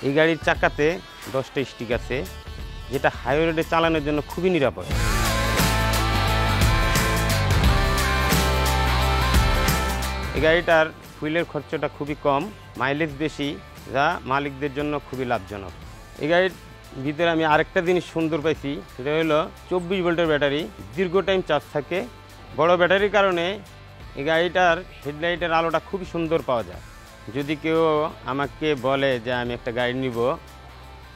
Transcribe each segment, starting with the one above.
এই গাড়ির চাকাতে 10টা স্টিক আছে, যেটা হাইওয়ে রোডে চালানোর জন্য খুবই নিরাপদ। এই গাড়িটার ফুয়েলের খরচটা খুবই কম, মাইলেজ বেশি, যা মালিকদের জন্য খুবই লাভজনক। এই গাড়ির ভিতরে আমি আরেকটা জিনিস সুন্দর পাইছি, সেটা হলো 24 ভোল্টের ব্যাটারি, দীর্ঘ টাইম চার্জ থাকে। বড় ব্যাটারির কারণে এই গাড়িটার হেডলাইটের আলোটা খুবই সুন্দর পাওয়া যায়। যদি কেউ আমাকে বলে যে আমি একটা গাড়ি নিব,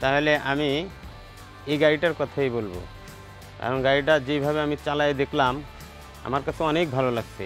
তাহলে আমি এই গাড়িটার কথাই বলবো, কারণ গাড়িটা যেভাবে আমি চালাই দেখলাম, আমার কাছে অনেক ভালো লাগছে।